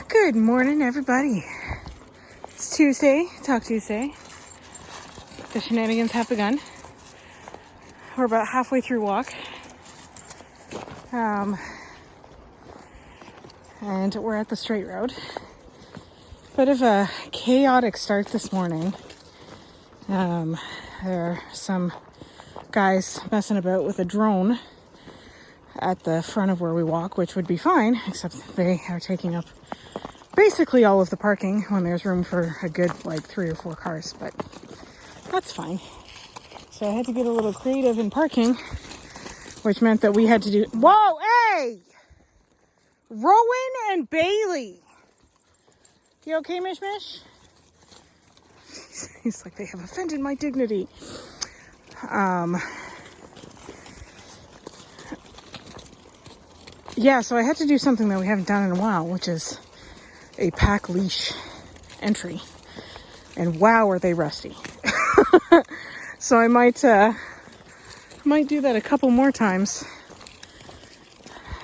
Good morning, everybody. It's Tuesday, Talk Tuesday. The shenanigans have begun. We're about halfway through walk. And we're at the straight road. Bit of a chaotic start this morning. There are some guys messing about with a drone at the front of where we walk, which would be fine, except they are taking up basically all of the parking when there's room for a good 3 or 4 cars, but that's fine. So I had to get a little creative in parking, which meant that we had to do... Whoa, hey! Rowan and Bailey! You okay, Mish Mish? He's like, they have offended my dignity. Yeah, so I had to do something that we haven't done in a while, which is a pack leash entry. And wow, are they rusty. So I might do that a couple more times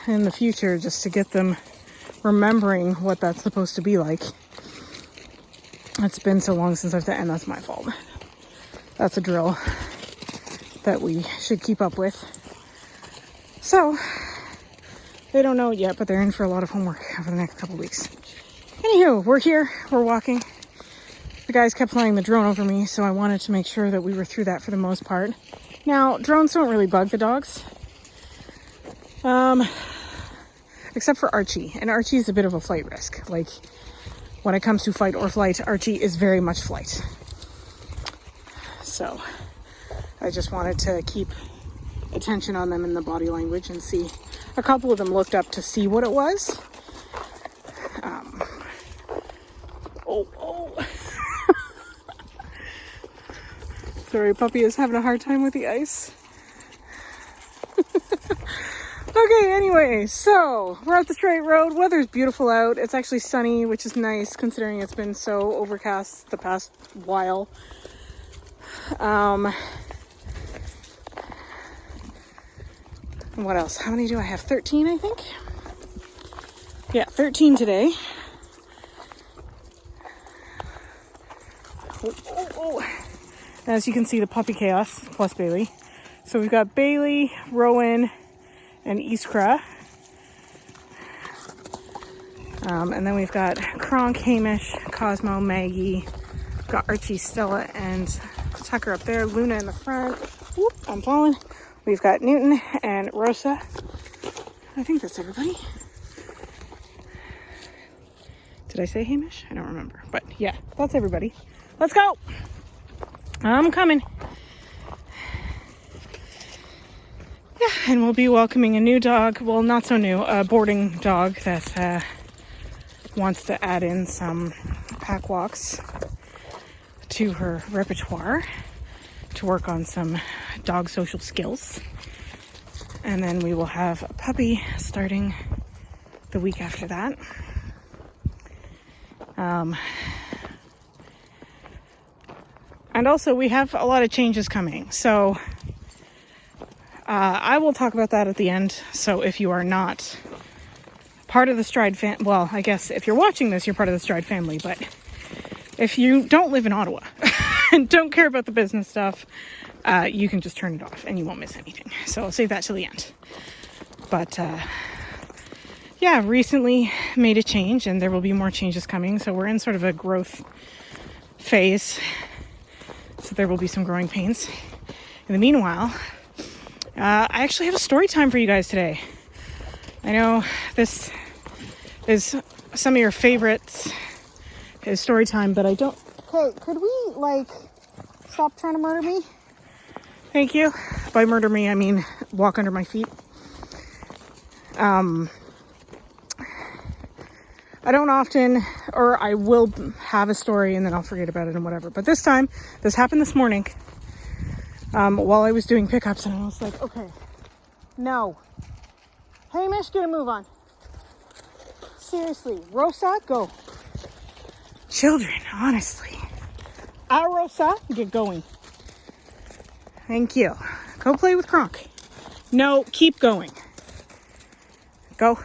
in the future just to get them remembering what that's supposed to be like. It's been so long since I've done, and that's my fault. That's a drill that we should keep up with. So, they don't know it yet, but they're in for a lot of homework over the next couple weeks. Anywho, we're here, we're walking. The guys kept flying the drone over me, so I wanted to make sure that we were through that for the most part. Now, drones don't really bug the dogs. Except for Archie. And Archie is a bit of a flight risk. Like, when it comes to fight or flight, Archie is very much flight. So, I just wanted to keep attention on them in the body language and see. A couple of them looked up to see what it was. Sorry, puppy is having a hard time with the ice. Okay, anyway, so we're at the straight road. Weather's beautiful out. It's actually sunny, which is nice considering it's been so overcast the past while. What else? How many do I have? 13, I think? Yeah, 13 today. As you can see, the puppy chaos plus Bailey. So we've got Bailey, Rowan, and Iskra. And then we've got Kronk, Hamish, Cosmo, Maggie. We've got Archie, Stella, and Tucker up there. Luna in the front. Whoop, I'm falling. We've got Newton and Rosa. I think that's everybody. Did I say Hamish? I don't remember. But yeah, that's everybody. Let's go! I'm coming. Yeah, and we'll be welcoming a new dog. Well, not so new. A boarding dog that wants to add in some pack walks to her repertoire to work on some dog social skills. And then we will have a puppy starting the week after that. And also we have a lot of changes coming. So I will talk about that at the end. So if you are not part of the Stride well, I guess if you're watching this, you're part of the Stride family. But if you don't live in Ottawa and don't care about the business stuff, you can just turn it off and you won't miss anything. So I'll save that till the end. But yeah, recently made a change and there will be more changes coming. So we're in sort of a growth phase. So there will be some growing pains. In the meanwhile, I actually have a story time for you guys today. I know this is some of your favorites, is story time, but I don't... Okay, could we, stop trying to murder me? Thank you. By murder me, I mean walk under my feet. I don't often, or I will have a story and then I'll forget about it and whatever. But this time, this happened this morning while I was doing pickups and I was like, okay, no. Hamish, get a move on. Seriously, Rosa, go. Children, honestly. Rosa, get going. Thank you. Go play with Kronk. No, keep going. Go.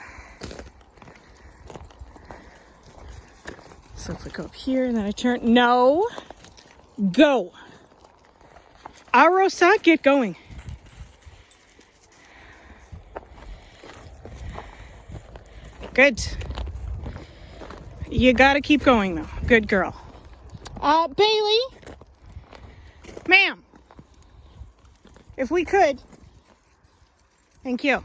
So if I go up here and then I turn, no, go. Rosa, get going. Good. You gotta keep going though. Good girl. Bailey, ma'am, if we could. Thank you.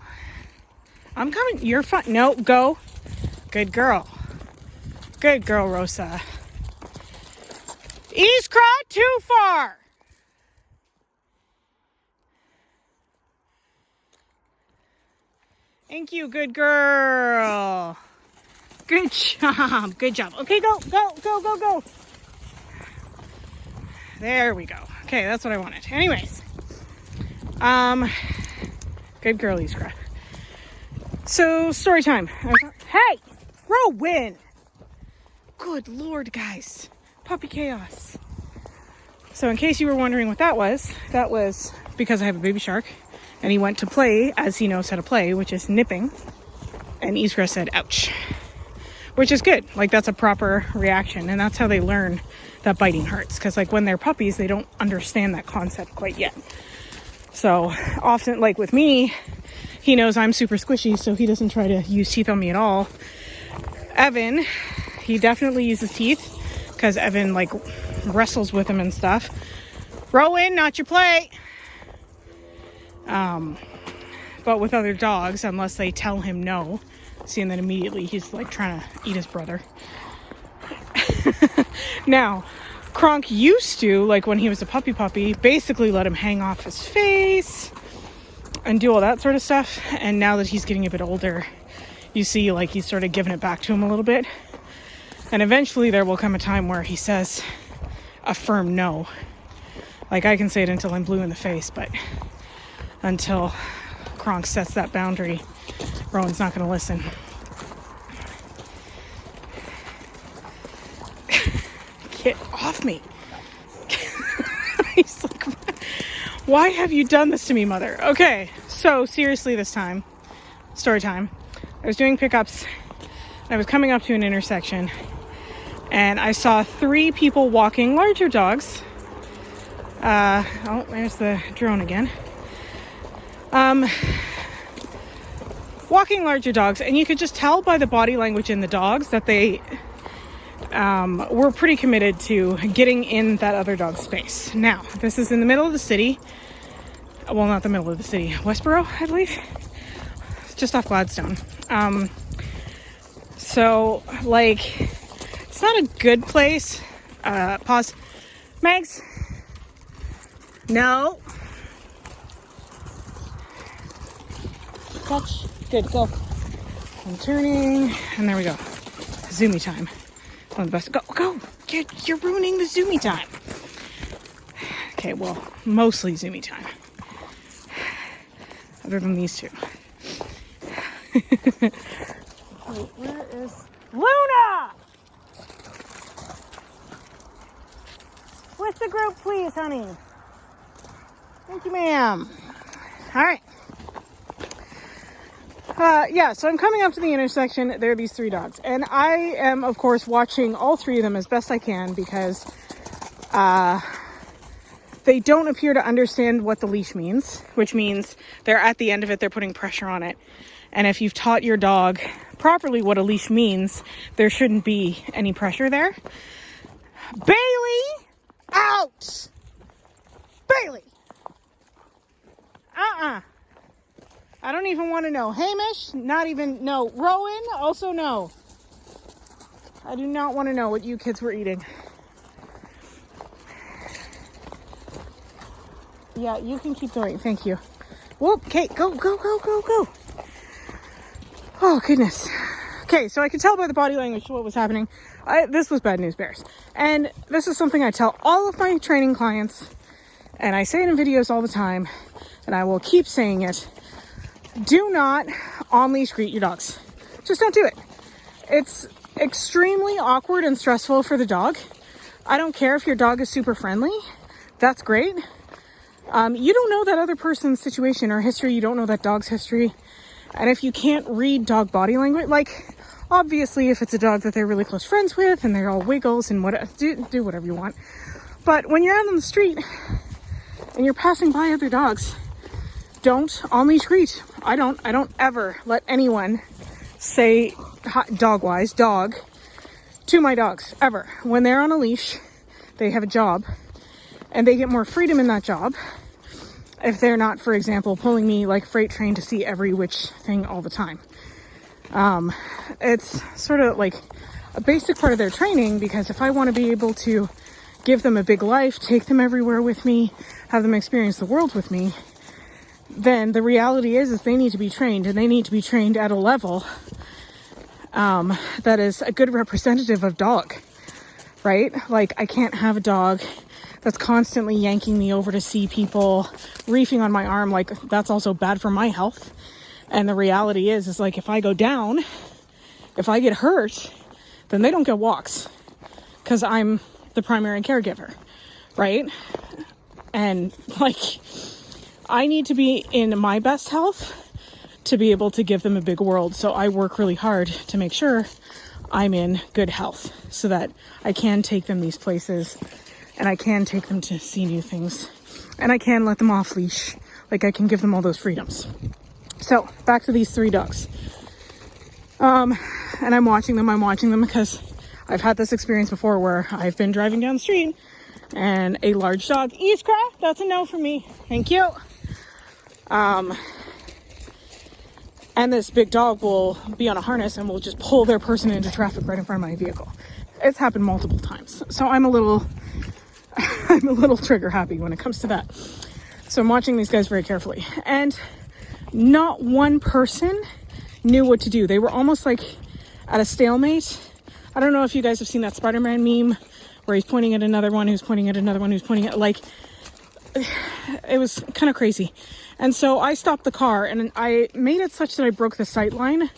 I'm coming. You're fine. No, go. Good girl. Good girl, Rosa. Iskra, too far. Thank you, good girl. Good job. Good job. Okay, go, go, go, go, go. There we go. Okay, that's what I wanted. Anyways. Good girl, Iskra. So, story time. Hey! Rowan! Good Lord, guys. Puppy chaos. So, in case you were wondering what that was because I have a baby shark. And he went to play as he knows how to play, which is nipping. And Iskra said, ouch. Which is good. Like, that's a proper reaction. And that's how they learn that biting hurts. Because, like, when they're puppies, they don't understand that concept quite yet. So, often, like with me, he knows I'm super squishy, so he doesn't try to use teeth on me at all. Evan, he definitely uses teeth. Because Evan, like, wrestles with him and stuff. Rowan, not your play. But with other dogs, unless they tell him no, see, and then immediately he's like trying to eat his brother. Now, Kronk used to, like when he was a puppy, basically let him hang off his face and do all that sort of stuff. And now that he's getting a bit older, you see like he's sort of giving it back to him a little bit. And eventually there will come a time where he says a firm no. Like I can say it until I'm blue in the face, but until Kronk sets that boundary, Rowan's not going to listen. Get off me. He's like, why have you done this to me, mother? Okay, so seriously this time, story time. I was doing pickups. I was coming up to an intersection and I saw 3 people walking larger dogs. Oh, there's the drone again. Walking larger dogs, and you could just tell by the body language in the dogs that they were pretty committed to getting in that other dog's space. Now, this is in the middle of the city. Well, not the middle of the city. Westboro, I believe. It's just off Gladstone. So, like, it's not a good place. Pause. Megs? No. Touch. Good, go. I'm turning, and there we go. Zoomy time. One of the best. Go, go. You're ruining the zoomy time. Okay, well, mostly zoomy time. Other than these two. Wait, where is Luna? With the group, please, honey. Thank you, ma'am. All right. Yeah, so I'm coming up to the intersection. There are these 3 dogs. And I am, of course, watching all 3 of them as best I can because they don't appear to understand what the leash means, which means they're at the end of it, they're putting pressure on it. And if you've taught your dog properly what a leash means, there shouldn't be any pressure there. Bailey! Out! Bailey! I don't even want to know. Hamish, not even, no. Rowan, also no. I do not want to know what you kids were eating. Yeah, you can keep going. Thank you. Whoop, okay, go, go, go, go, go. Oh, goodness. Okay, so I could tell by the body language what was happening. This was bad news bears. And this is something I tell all of my training clients. And I say it in videos all the time. And I will keep saying it. Do not on-leash greet your dogs. Just don't do it. It's extremely awkward and stressful for the dog. I don't care if your dog is super friendly. That's great. You don't know that other person's situation or history. You don't know that dog's history. And if you can't read dog body language, like Obviously, if it's a dog that they're really close friends with and they're all wiggles and do whatever you want. But when you're out on the street and you're passing by other dogs, don't on-leash greet. I don't ever let anyone say dog-wise, dog, to my dogs, ever. When they're on a leash, they have a job, and they get more freedom in that job if they're not, for example, pulling me like a freight train to see every which thing all the time. It's sort of like a basic part of their training, because if I want to be able to give them a big life, take them everywhere with me, have them experience the world with me, then the reality is they need to be trained, and they need to be trained at a level that is a good representative of dog, right? Like, I can't have a dog that's constantly yanking me over to see people, reefing on my arm. Like, that's also bad for my health. And the reality is like, if I go down, if I get hurt, then they don't get walks, because I'm the primary caregiver, right? And like, I need to be in my best health to be able to give them a big world. So I work really hard to make sure I'm in good health so that I can take them these places, and I can take them to see new things, and I can let them off leash. Like, I can give them all those freedoms. So back to these 3 dogs. And I'm watching them because I've had this experience before where I've been driving down the street and a large dog, Iskra, that's a no for me. Thank you. And this big dog will be on a harness and will just pull their person into traffic right in front of my vehicle. It's happened multiple times. So I'm a little trigger happy when it comes to that. So I'm watching these guys very carefully, and not one person knew what to do. They were almost like at a stalemate. I don't know if you guys have seen that Spider-Man meme where he's pointing at another one, who's pointing at another one, who's pointing at, like, it was kind of crazy. And so I stopped the car, and I made it such that I broke the sight line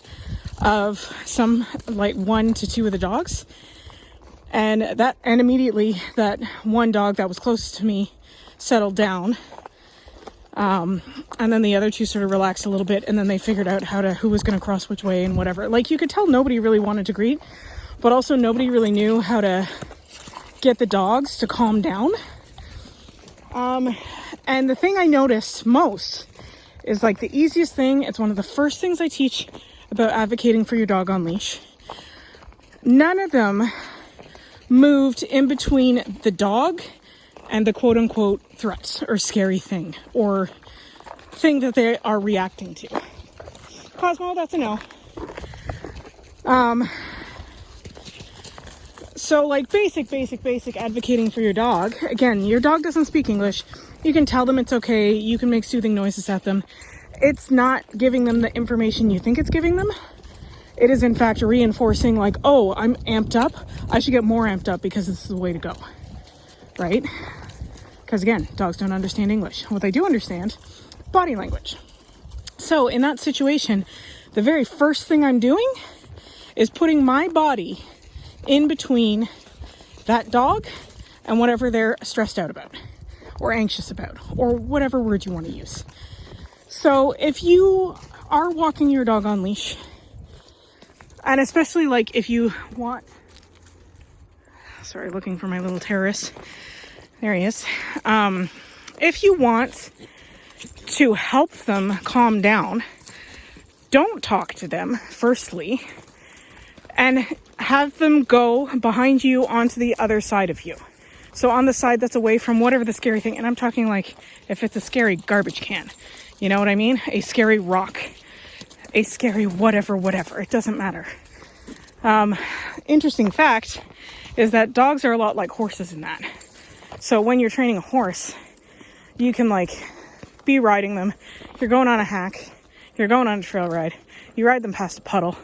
of some, like, 1 to 2 of the dogs. And immediately that one dog that was closest to me settled down. And then the other 2 sort of relaxed a little bit, and then they figured out who was going to cross which way and whatever. Like, you could tell nobody really wanted to greet, but also nobody really knew how to get the dogs to calm down. And the thing I noticed most is, like, the easiest thing, it's one of the first things I teach about advocating for your dog on leash. None of them moved in between the dog and the quote unquote threat or scary thing or thing that they are reacting to. Cosmo, that's a no. So, like, basic advocating for your dog. Again, your dog doesn't speak English. You can tell them it's okay. You can make soothing noises at them. It's not giving them the information you think it's giving them. It is, in fact, reinforcing, like, oh, I'm amped up. I should get more amped up because this is the way to go. Right? Because, again, dogs don't understand English. What they do understand, body language. So in that situation, the very first thing I'm doing is putting my body in between that dog and whatever they're stressed out about or anxious about or whatever word you want to use. So if you are walking your dog on leash, and especially, like, if you want, sorry, looking for my little terrorist. There he is. If you want to help them calm down, don't talk to them, firstly, and have them go behind you onto the other side of you. So on the side that's away from whatever the scary thing, and I'm talking like if it's a scary garbage can, you know what I mean? A scary rock, a scary whatever, it doesn't matter. Interesting fact is that dogs are a lot like horses in that. So when you're training a horse, you can, like, be riding them. You're going on a hack. You're going on a trail ride. You ride them past a puddle.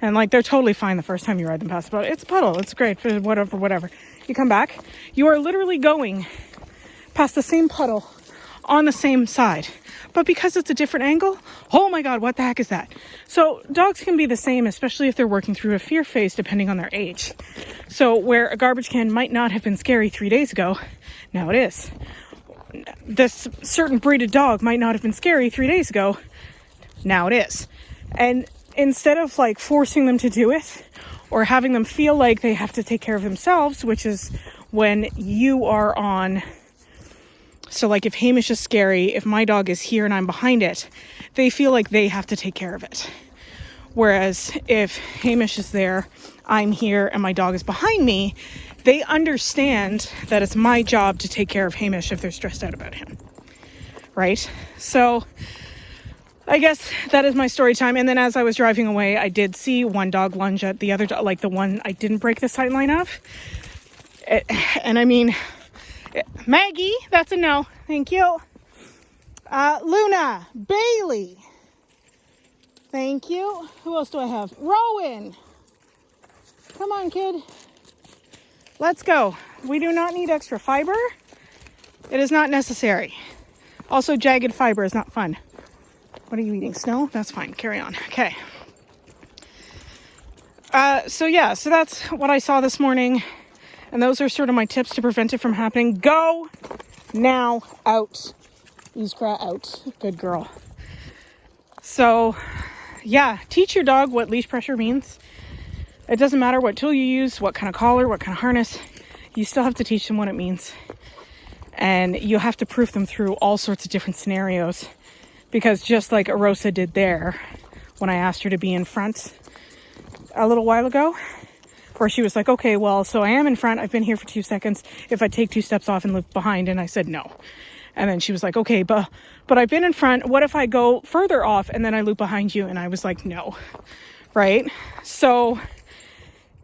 And, like, they're totally fine the first time you ride them past a puddle. It's a puddle. It's great. Whatever. You come back. You are literally going past the same puddle on the same side. But because it's a different angle, oh my God, what the heck is that? So dogs can be the same, especially if they're working through a fear phase, depending on their age. So where a garbage can might not have been scary 3 days ago, now it is. This certain breed of dog might not have been scary 3 days ago, now it is. And instead of like forcing them to do it or having them feel like they have to take care of themselves, which is when you are on. So like if Hamish is scary, if my dog is here and I'm behind it, they feel like they have to take care of it. Whereas if Hamish is there, I'm here, and my dog is behind me, they understand that it's my job to take care of Hamish if they're stressed out about him. Right? So I guess that is my story time. And then as I was driving away, I did see one dog lunge at the other dog, like the one I didn't break the sight line of. And I mean, Maggie, that's a no. Thank you. Luna, Bailey. Thank you. Who else do I have? Rowan. Come on, kid. Let's go. We do not need extra fiber. It is not necessary. Also, jagged fiber is not fun. What are you eating? Snow? That's fine. Carry on. Okay. So that's what I saw this morning. And those are sort of my tips to prevent it from happening. Go now. Out. Iskra out. Good girl. So, yeah, teach your dog what leash pressure means. It doesn't matter what tool you use, what kind of collar, what kind of harness. You still have to teach them what it means. And you have to proof them through all sorts of different scenarios. Because just like Arosa did there, when I asked her to be in front a little while ago, where she was like, okay, well, so I am in front. I've been here for 2 seconds. If I take 2 steps off and look behind, and I said no. And then she was like, okay, but I've been in front. What if I go further off and then I loop behind you? And I was like, no. Right? So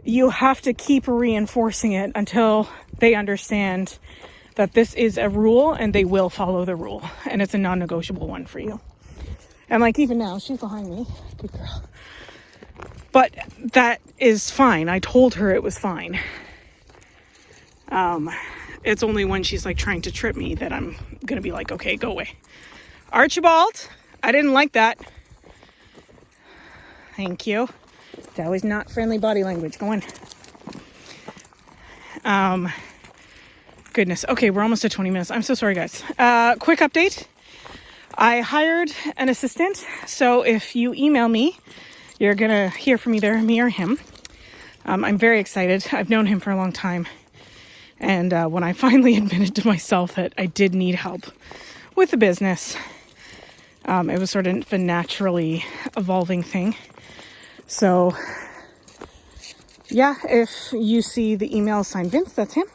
you have to keep reinforcing it until they understand that this is a rule and they will follow the rule. And it's a non-negotiable one for you. And like even now, she's behind me. Good girl. But that is fine. I told her it was fine. It's only when she's like trying to trip me that I'm going to be like, okay, go away. Archibald, I didn't like that. Thank you. That was not friendly body language. Go on. Goodness. Okay, we're almost at 20 minutes. I'm so sorry, guys. Quick update. I hired an assistant. So if you email me, you're going to hear from either me or him. I'm very excited. I've known him for a long time. And when I finally admitted to myself that I did need help with the business, it was sort of a naturally evolving thing. So, yeah, if you see the email signed Vince, that's him.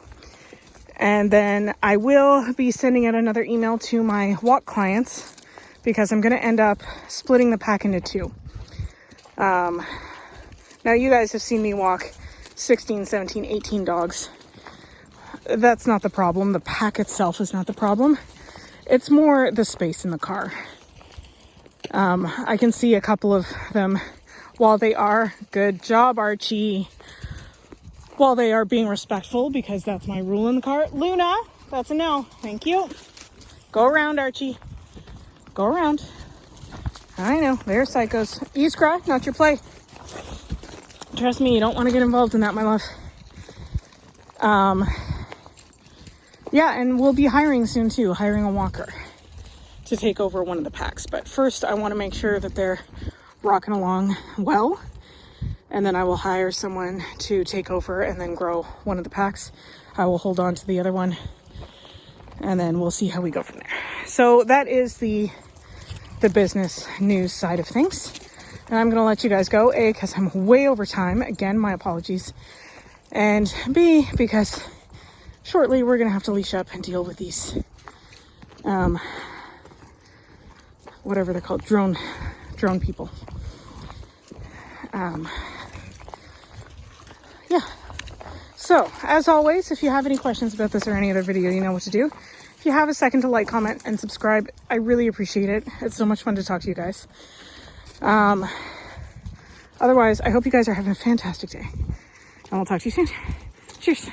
And then I will be sending out another email to my walk clients because I'm going to end up splitting the pack into 2. Now you guys have seen me walk 16, 17, 18 dogs. That's not the problem. The pack itself is not the problem. It's more the space in the car. I can see a couple of them while they are, good job, Archie, while they are being respectful, because that's my rule in the car. Luna, that's a no. Thank you. Go around, Archie. Go around. I know, they're psychos. Iskra, not your play. Trust me, you don't want to get involved in that, my love. Yeah, and we'll be hiring soon too, hiring a walker to take over one of the packs. But first, I want to make sure that they're rocking along well. And then I will hire someone to take over and then grow one of the packs. I will hold on to the other one. And then we'll see how we go from there. So that is the business news side of things. And I'm going to let you guys go. A, because I'm way over time. Again, my apologies. And B, because shortly we're going to have to leash up and deal with these, whatever they're called, drone people. Yeah. So, as always, if you have any questions about this or any other video, you know what to do. If you have a second to like, comment, and subscribe, I really appreciate it. It's so much fun to talk to you guys. Otherwise, I hope you guys are having a fantastic day. And I'll talk to you soon. Cheers.